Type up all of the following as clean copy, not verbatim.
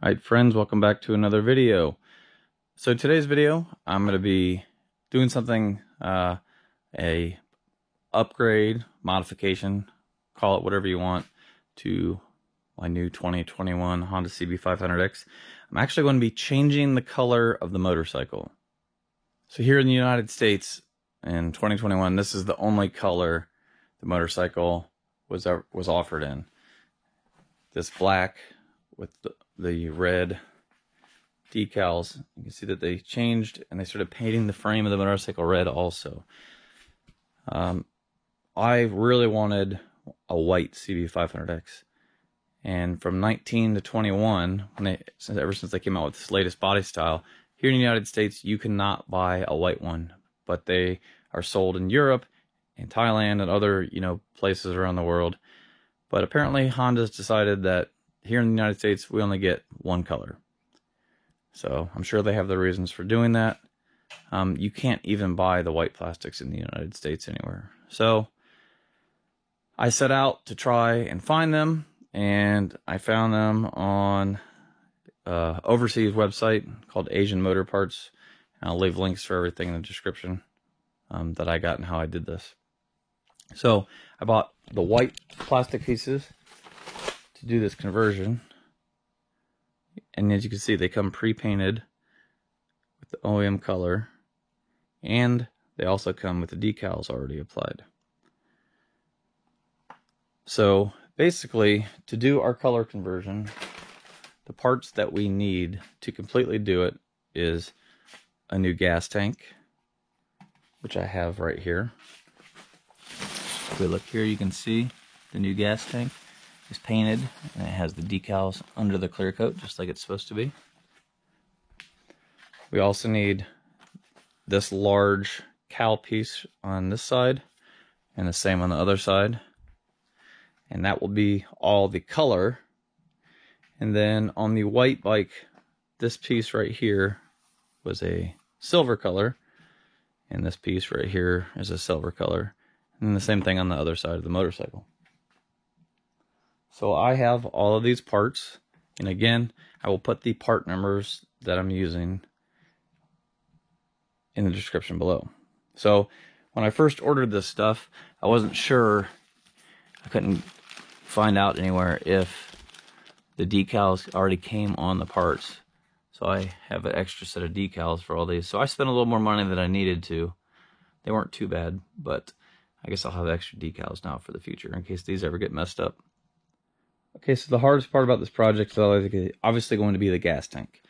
Alright friends, welcome back to another video. So today's video, I'm going to be doing something, a upgrade, modification, call it whatever you want, to my new 2021 Honda CB500X. I'm actually going to be changing the color of the motorcycle. So here in the United States, in 2021, this is the only color the motorcycle was offered in. This black with the red decals. You can see that they changed and they started painting the frame of the motorcycle red also. I really wanted a white CB500X, and from 19 to 21, ever since they came out with this latest body style, here in the United States you cannot buy a white one, but they are sold in Europe and Thailand and other places around the world. But apparently Honda's decided that here in the United States, we only get one color. So I'm sure they have their reasons for doing that. You can't even buy the white plastics in the United States anywhere. So I set out to try and find them, and I found them on an overseas website called Asian Motor Parts. And I'll leave links for everything in the description that I got and how I did this. So I bought the white plastic pieces to do this conversion, and as you can see, they come pre-painted with the OEM color, and they also come with the decals already applied. So basically, to do our color conversion, the parts that we need to completely do it is a new gas tank, which I have right here. If we look here, you can see the new gas tank is painted, and it has the decals under the clear coat just like it's supposed to be. We also need this large cowl piece on this side and the same on the other side, and that will be all the color. And then on the white bike, this piece right here was a silver color, and this piece right here is a silver color, and the same thing on the other side of the motorcycle. So I have all of these parts, and again, I will put the part numbers that I'm using in the description below. So when I first ordered this stuff, I wasn't sure, I couldn't find out anywhere if the decals already came on the parts. So I have an extra set of decals for all these. So I spent a little more money than I needed to. They weren't too bad, but I guess I'll have extra decals now for the future in case these ever get messed up. Okay, so the hardest part about this project is obviously going to be the gas tank.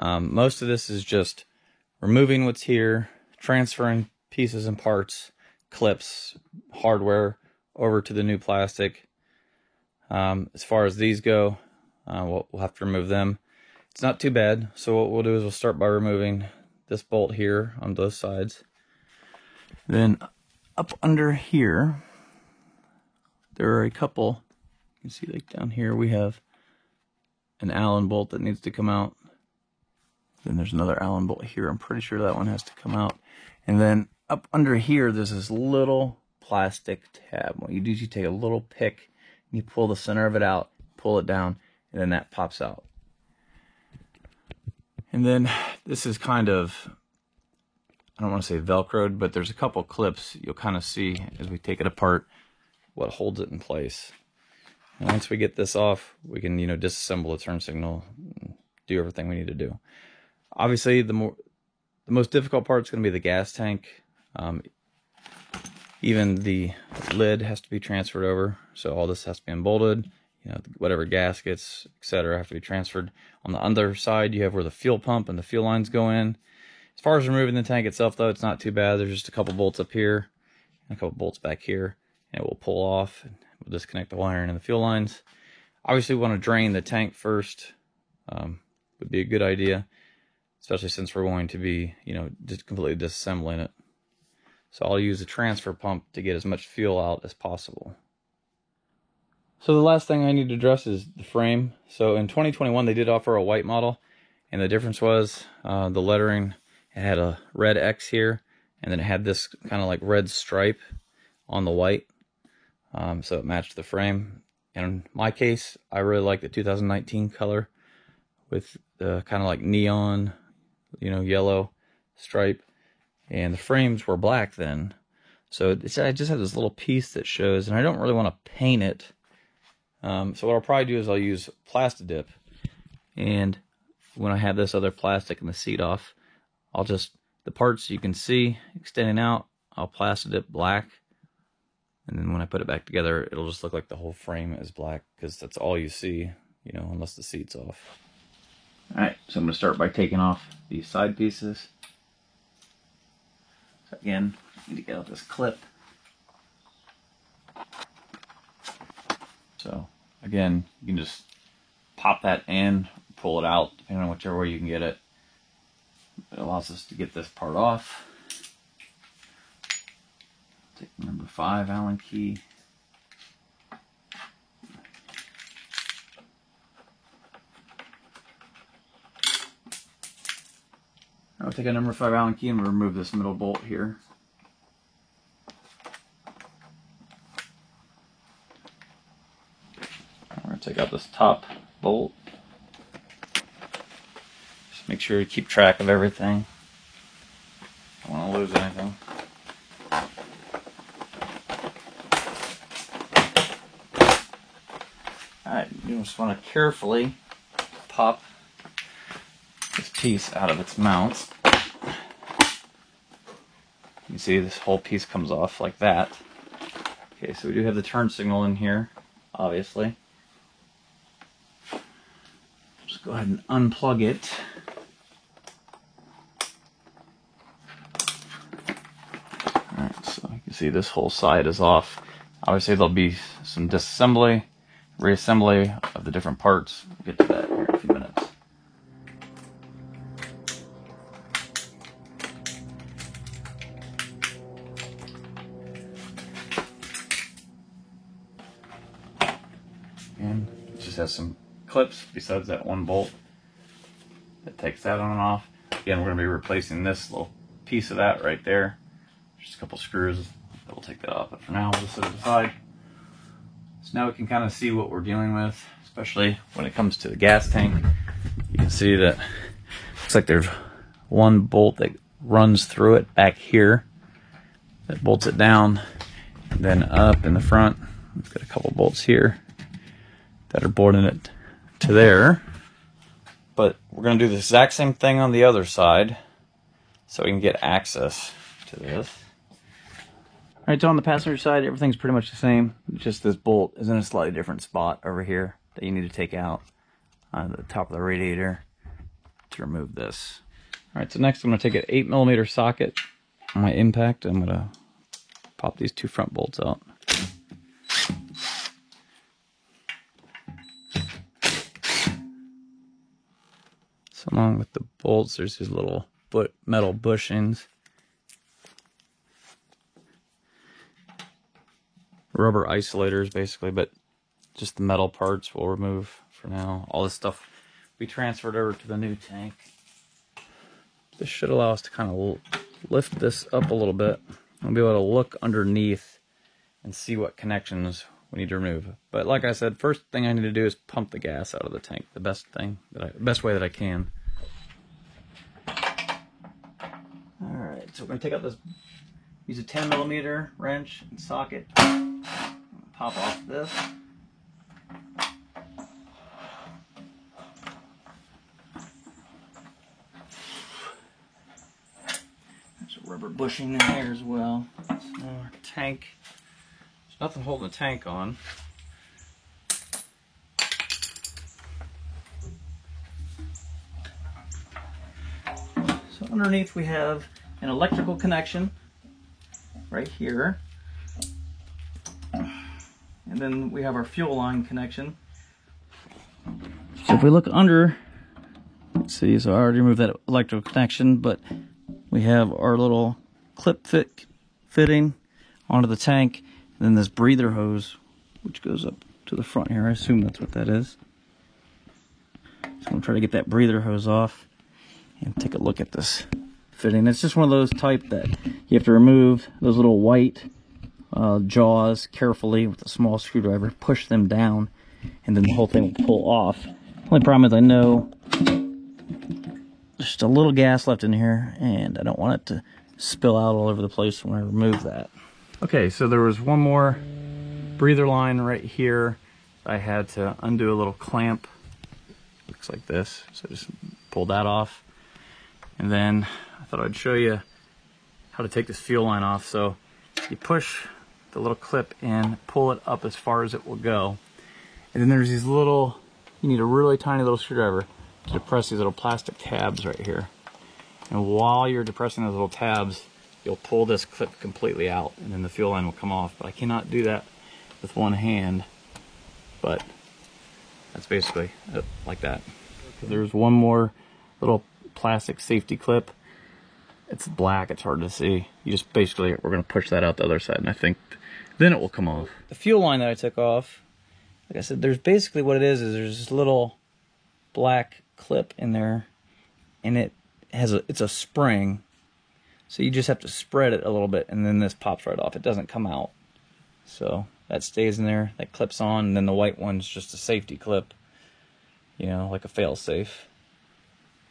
Most of this is just removing what's here, transferring pieces and parts, clips, hardware over to the new plastic. As far as these go, we'll have to remove them. It's not too bad, so what we'll do is we'll start by removing this bolt here on both sides. Then up under here, there are a couple. You can see, like down here, we have an Allen bolt that needs to come out. Then there's another Allen bolt here. I'm pretty sure that one has to come out. And then up under here, there's this little plastic tab. What you do is you take a little pick and you pull the center of it out, pull it down, and then that pops out. And then this is kind of, I don't want to say Velcroed, but there's a couple clips you'll kind of see as we take it apart what holds it in place. And once we get this off, we can, disassemble the turn signal and do everything we need to do. Obviously, the most difficult part is going to be the gas tank. Even the lid has to be transferred over, so all this has to be unbolted. Whatever gaskets, etc., have to be transferred. On the other side, you have where the fuel pump and the fuel lines go in. As far as removing the tank itself, though, it's not too bad. There's just a couple bolts up here and a couple bolts back here, and it will pull off. We'll disconnect the wiring and the fuel lines. Obviously, we want to drain the tank first. Would be a good idea, especially since we're going to be, just completely disassembling it. So I'll use a transfer pump to get as much fuel out as possible. So the last thing I need to address is the frame. So in 2021, they did offer a white model, and the difference was the lettering. It had a red X here, and then it had this kind of like red stripe on the white. So it matched the frame. And in my case, I really like the 2019 color with kind of like neon, yellow stripe, and the frames were black then. So I just have this little piece that shows, and I don't really want to paint it. So what I'll probably do is I'll use Plastidip, and when I have this other plastic and the seat off, I'll just, the parts you can see extending out, I'll Plastidip black, and then when I put it back together, it'll just look like the whole frame is black, because that's all you see, unless the seat's off. Alright, so I'm going to start by taking off these side pieces. So again, I need to get out this clip. So again, you can just pop that in, pull it out, depending on whichever way you can get it. It allows us to get this part off. Take the number 5 Allen key. I'll take a number 5 Allen key and remove this middle bolt here. I'm going to take out this top bolt. Just make sure you keep track of everything. I don't want to lose anything. Alright, you just want to carefully pop this piece out of its mount. You can see this whole piece comes off like that. Okay, so we do have the turn signal in here, obviously. Just go ahead and unplug it. Alright, so you can see this whole side is off. Obviously there'll be some disassembly, reassembly of the different parts. We'll get to that here in a few minutes. And it just has some clips besides that one bolt that takes that on and off. Again, we're going to be replacing this little piece of that right there. Just a couple screws that will take that off, but for now we'll just set it aside. So now we can kind of see what we're dealing with, especially when it comes to the gas tank. You can see that looks like there's one bolt that runs through it back here that bolts it down, and then up in the front we've got a couple bolts here that are bolting it to there. But we're going to do the exact same thing on the other side so we can get access to this. Alright, so on the passenger side, everything's pretty much the same. Just this bolt is in a slightly different spot over here that you need to take out on the top of the radiator to remove this. Alright, so next I'm going to take an 8mm socket on my impact. I'm going to pop these two front bolts out. So along with the bolts, there's these little metal bushings. Rubber isolators, basically, but just the metal parts we'll remove for now. All this stuff we transferred over to the new tank. This should allow us to kind of lift this up a little bit. We'll be able to look underneath and see what connections we need to remove. But like I said, first thing I need to do is pump the gas out of the tank. The best way that I can. Alright, so we're going to take out this, use a 10mm wrench and socket. Pop off this. There's a rubber bushing in there as well. So our tank, there's nothing holding the tank on. So underneath we have an electrical connection right here. And then we have our fuel line connection. So if we look under, let's see, so I already removed that electrical connection, but we have our little clip fitting onto the tank, and then this breather hose, which goes up to the front here. I assume that's what that is. So I'm going to try to get that breather hose off and take a look at this fitting. It's just one of those type that you have to remove those little white jaws carefully with a small screwdriver, push them down, and then the whole thing will pull off. Only problem is I know just a little gas left in here, and I don't want it to spill out all over the place when I remove that. Okay, so there was one more breather line right here. I had to undo a little clamp. Looks like this. So just pull that off. And then I thought I'd show you how to take this fuel line off. So you push the little clip in, pull it up as far as it will go. And then there's these little, you need a really tiny little screwdriver to depress these little plastic tabs right here. And while you're depressing those little tabs, you'll pull this clip completely out, and then the fuel line will come off. But I cannot do that with one hand, but that's basically it, like that. There's one more little plastic safety clip. It's black, it's hard to see. You just basically, we're gonna push that out the other side, and I think then it will come off. The fuel line that I took off, like I said, there's basically what it is there's this little black clip in there, and it has it's a spring, so you just have to spread it a little bit, and then this pops right off. It doesn't come out, so that stays in there, that clips on, and then the white one's just a safety clip, you know, like a fail-safe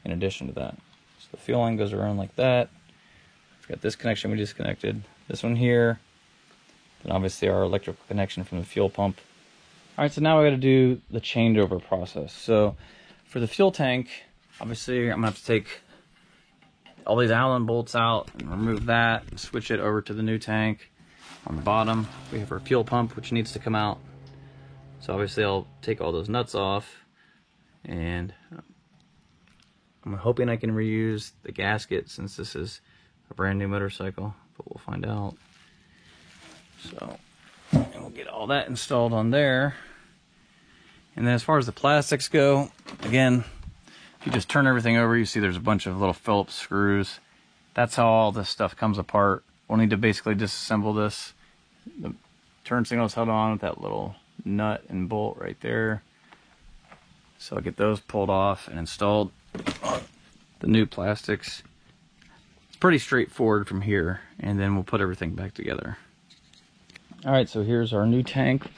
in addition to that. So the fuel line goes around like that. We've got this connection we disconnected, this one here, and obviously our electrical connection from the fuel pump. All right, so now we got to do the changeover process. So for the fuel tank, obviously I'm gonna have to take all these Allen bolts out and remove that and switch it over to the new tank. On the bottom, we have our fuel pump, which needs to come out. So obviously I'll take all those nuts off, and I'm hoping I can reuse the gasket since this is a brand new motorcycle, but we'll find out. So, and we'll get all that installed on there. And then as far as the plastics go, again, if you just turn everything over, you see there's a bunch of little Phillips screws. That's how all this stuff comes apart. We'll need to basically disassemble this. The turn signal is held on with that little nut and bolt right there. So I'll get those pulled off and installed on the new plastics. It's pretty straightforward from here, and then we'll put everything back together. Alright, so here's our new tank.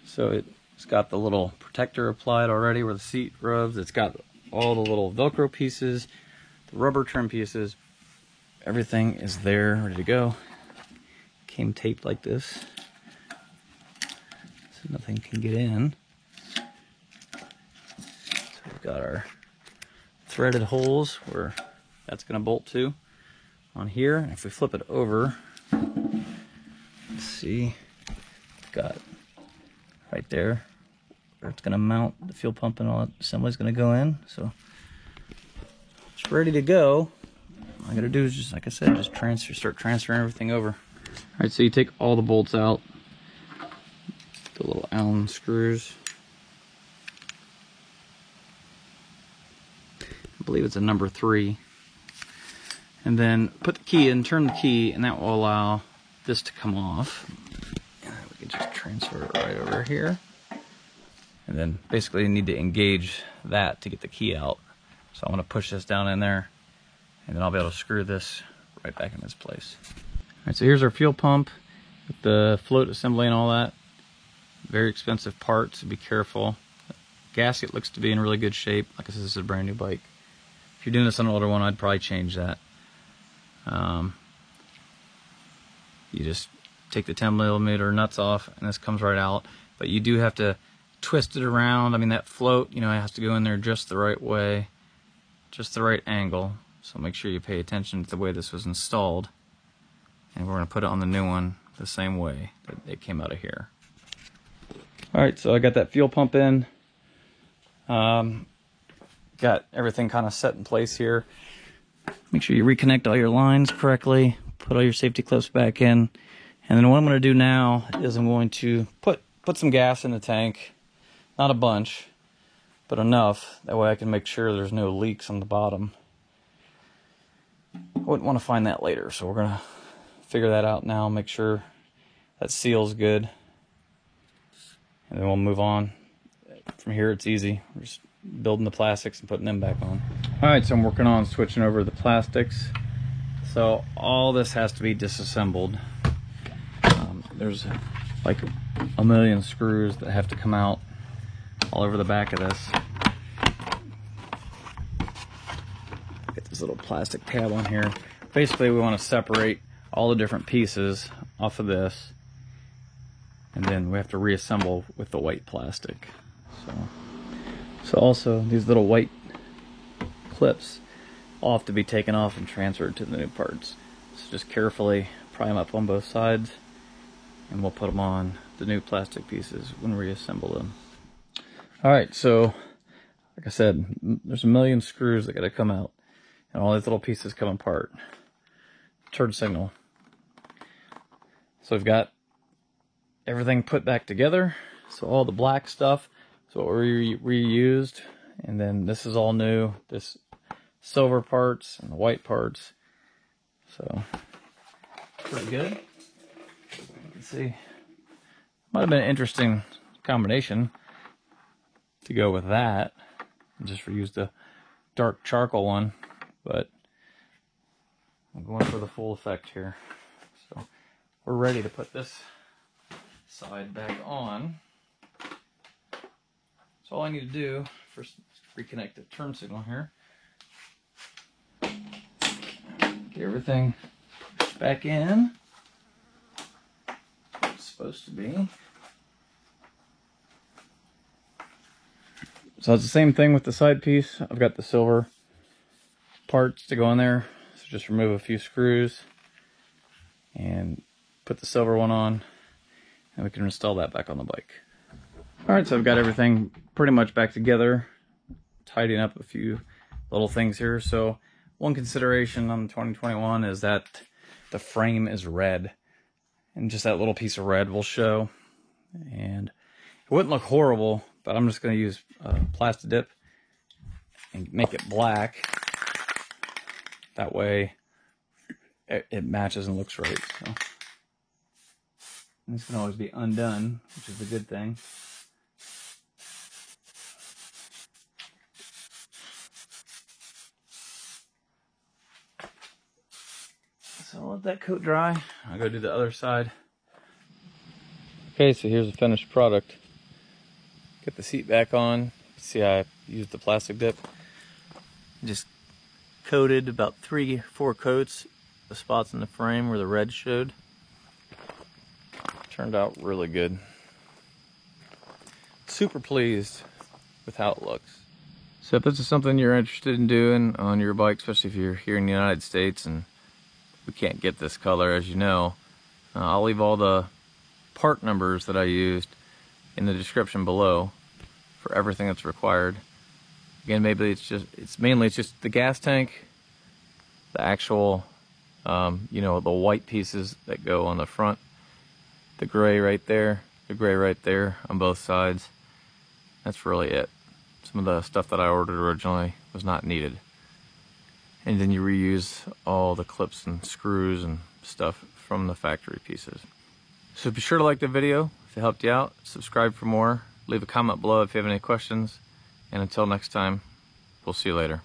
So it's got the little protector applied already where the seat rubs. It's got all the little Velcro pieces, the rubber trim pieces. Everything is there, ready to go. Came taped like this, so nothing can get in. So we've got our threaded holes where that's going to bolt to on here. And if we flip it over, let's see, we've got right there where it's going to mount the fuel pump, and all that assembly is going to go in. So it's ready to go. All I got to do is just, like I said, just start transferring everything over. All right, so you take all the bolts out, the little Allen screws. I believe it's a number 3. And then put the key in, turn the key, and that will allow this to come off. And we can just transfer it right over here. And then basically you need to engage that to get the key out. So I'm going to push this down in there, and then I'll be able to screw this right back in its place. All right, so here's our fuel pump with the float assembly and all that. Very expensive part, so be careful. The gasket looks to be in really good shape. Like I said, this is a brand new bike. If you're doing this on an older one, I'd probably change that. You just take the 10mm nuts off, and this comes right out. But you do have to twist it around. I mean, that float, you know, it has to go in there just the right way, just the right angle. So make sure you pay attention to the way this was installed. And we're going to put it on the new one the same way that it came out of here. Alright, so I got that fuel pump in. Got everything kind of set in place here. Make sure you reconnect all your lines correctly. Put all your safety clips back in. And then what I'm going to do now is I'm going to put some gas in the tank. Not a bunch, but enough. That way I can make sure there's no leaks on the bottom. I wouldn't want to find that later, so we're going to figure that out now, make sure that seal's good, and then we'll move on. From here it's easy. We're just building the plastics and putting them back on. Alright, so I'm working on switching over the plastics. So all this has to be disassembled. There's like a million screws that have to come out all over the back of this. this little plastic tab on here. Basically, we want to separate all the different pieces off of this, and then we have to reassemble with the white plastic. So also these little white clips all have to be taken off and transferred to the new parts. So just carefully pry them up on both sides, and we'll put them on the new plastic pieces when we reassemble them. Alright, so like I said, there's a million screws that gotta come out, and all these little pieces come apart. Turn signal. So we've got everything put back together. So all the black stuff is what we reused, and then this is all new. This silver parts and the white parts. So pretty good. Let's see. Might have been an interesting combination to go with that and just reuse the dark charcoal one, but I'm going for the full effect here. So we're ready to put this side back on. So all I need to do first is reconnect the turn signal here. Get everything pushed back in. It's supposed to be. So it's the same thing with the side piece. I've got the silver parts to go in there. So just remove a few screws and put the silver one on, and we can install that back on the bike. Alright, so I've got everything pretty much back together, tidying up a few little things here. So one consideration on the 2021 is that the frame is red, and just that little piece of red will show, and it wouldn't look horrible, but I'm just going to use Plastidip and make it black. That way it matches and looks right. So this can always be undone, which is a good thing. So I'll let that coat dry. I'll go do the other side. Okay, so here's the finished product. Get the seat back on. See, I used the Plastidip. Just coated about 3-4 coats, the spots in the frame where the red showed. Turned out really good. Super pleased with how it looks. So if this is something you're interested in doing on your bike, especially if you're here in the United States and we can't get this color, as you know, I'll leave all the part numbers that I used in the description below for everything that's required. Again, maybe it's mainly just the gas tank, the actual, you know, the white pieces that go on the front, the gray right there, the gray right there on both sides. That's really it. Some of the stuff that I ordered originally was not needed. And then you reuse all the clips and screws and stuff from the factory pieces. So be sure to like the video if it helped you out. Subscribe for more. Leave a comment below if you have any questions. And until next time, we'll see you later.